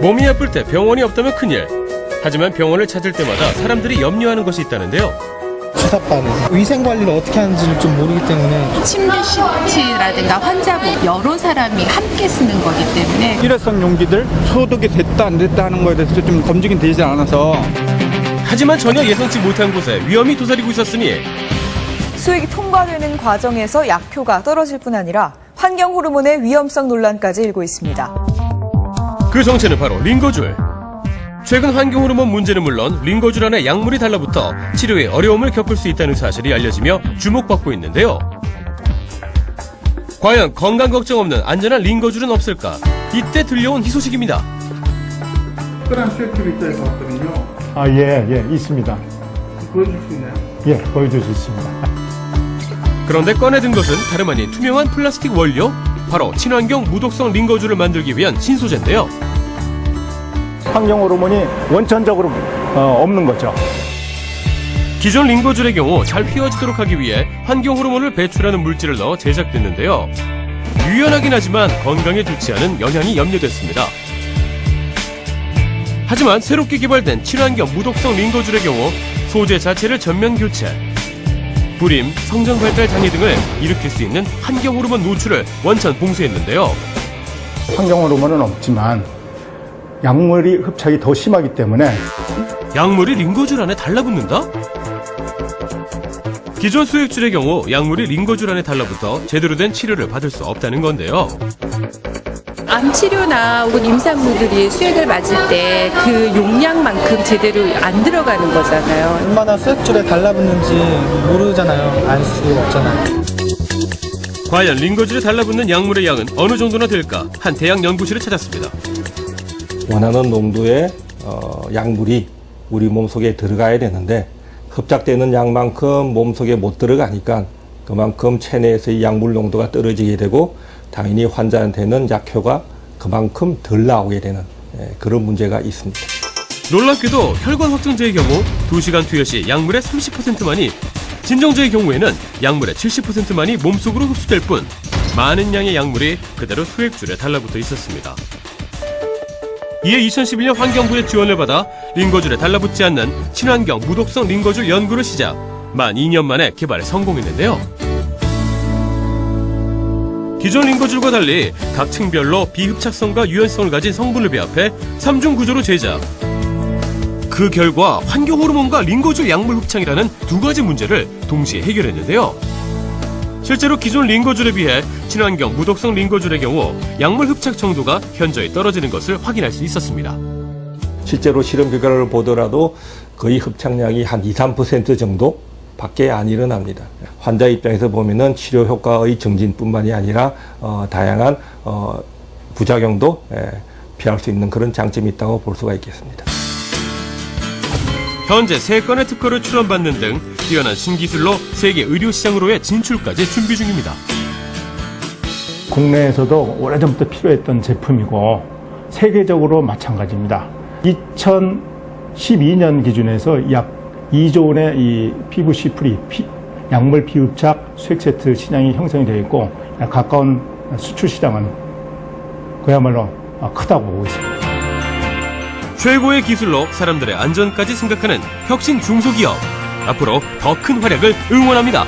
몸이 아플 때 병원이 없다면 큰일. 하지만 병원을 찾을 때마다 사람들이 염려하는 것이 있다는데요. 주사바를 위생 관리를 어떻게 하는지를 좀 모르기 때문에 침대 시트라든가 환자복 여러 사람이 함께 쓰는 거기 때문에 일회성 용기들 소독이 됐다 안 됐다 하는 거에 대해서 좀 검증이 되지 않아서. 하지만 전혀 예상치 못한 곳에 위험이 도사리고 있었으니 수액이 통과되는 과정에서 약효가 떨어질 뿐 아니라 환경 호르몬의 위험성 논란까지 일고 있습니다. 그 정체는 바로 링거줄. 최근 환경 호르몬 문제는 물론 링거줄 안에 약물이 달라붙어 치료에 어려움을 겪을 수 있다는 사실이 알려지며 주목받고 있는데요. 과연 건강 걱정 없는 안전한 링거줄은 없을까? 이때 들려온 희소식입니다. 특별한 수액줄이 있다 해서 왔거든요. 예, 있습니다. 보여줄 수 있나요? 예, 보여줄 수 있습니다. 그런데 꺼내든 것은 다름 아닌 투명한 플라스틱 원료? 바로 친환경 무독성 링거줄을 만들기 위한 신소재인데요. 환경 호르몬이 원천적으로 없는 거죠. 기존 링거줄의 경우 잘 휘어지도록 하기 위해 환경 호르몬을 배출하는 물질을 넣어 제작됐는데요. 유연하긴 하지만 건강에 좋지 않은 영향이 염려됐습니다. 하지만 새롭게 개발된 친환경 무독성 링거줄의 경우 소재 자체를 전면 교체, 불임, 성장 발달 장애 등을 일으킬 수 있는 환경 호르몬 노출을 원천 봉쇄했는데요. 환경 호르몬은 없지만 약물이 흡착이 더 심하기 때문에 약물이 링거줄 안에 달라붙는다? 기존 수액줄의 경우 약물이 링거줄 안에 달라붙어 제대로 된 치료를 받을 수 없다는 건데요. 암 치료나 혹은 임산부들이 수액을 맞을 때 그 용량만큼 제대로 안 들어가는 거잖아요. 얼마나 수액줄에 달라붙는지 모르잖아요. 알 수 없잖아요. 과연 링거줄에 달라붙는 약물의 양은 어느 정도나 될까? 한 대학 연구실을 찾았습니다. 원하는 농도의 약물이 우리 몸속에 들어가야 되는데 흡착되는 양만큼 몸속에 못 들어가니까 그만큼 체내에서의 약물 농도가 떨어지게 되고 당연히 환자한테는 약효가 그만큼 덜 나오게 되는 그런 문제가 있습니다. 놀랍게도 혈관 확정제의 경우 2시간 투여 시 약물의 30%만이, 진정제의 경우에는 약물의 70%만이 몸속으로 흡수될 뿐 많은 양의 약물이 그대로 수액줄에 달라붙어 있었습니다. 이에 2011년 환경부의 지원을 받아 링거줄에 달라붙지 않는 친환경 무독성 링거줄 연구를 시작. 만 2년 만에 개발에 성공했는데요. 기존 링거줄과 달리 각 층별로 비흡착성과 유연성을 가진 성분을 배합해 3중 구조로 제작. 그 결과 환경 호르몬과 링거줄 약물 흡착이라는 두 가지 문제를 동시에 해결했는데요. 실제로 기존 링거줄에 비해 친환경 무독성 링거줄의 경우 약물 흡착 정도가 현저히 떨어지는 것을 확인할 수 있었습니다. 실제로 실험 결과를 보더라도 거의 흡착량이 한 2~3% 정도 밖에 안 일어납니다. 환자 입장에서 보면은 치료 효과의 증진뿐만이 아니라 다양한 부작용도 피할 수 있는 그런 장점이 있다고 볼 수가 있겠습니다. 현재 3건의 특허를 출원받는 등 뛰어난 신기술로 세계 의료 시장으로의 진출까지 준비 중입니다. 국내에서도 오래전부터 필요했던 제품이고 세계적으로 마찬가지입니다. 2012년 기준에서 약 2조 원의 이 PVC 프리 약물 비흡착 수액 세트 시장이 형성이 되어 있고 가까운 수출 시장은 그야말로 크다고 보고 있습니다. 최고의 기술로 사람들의 안전까지 생각하는 혁신 중소기업. 앞으로 더 큰 활약을 응원합니다.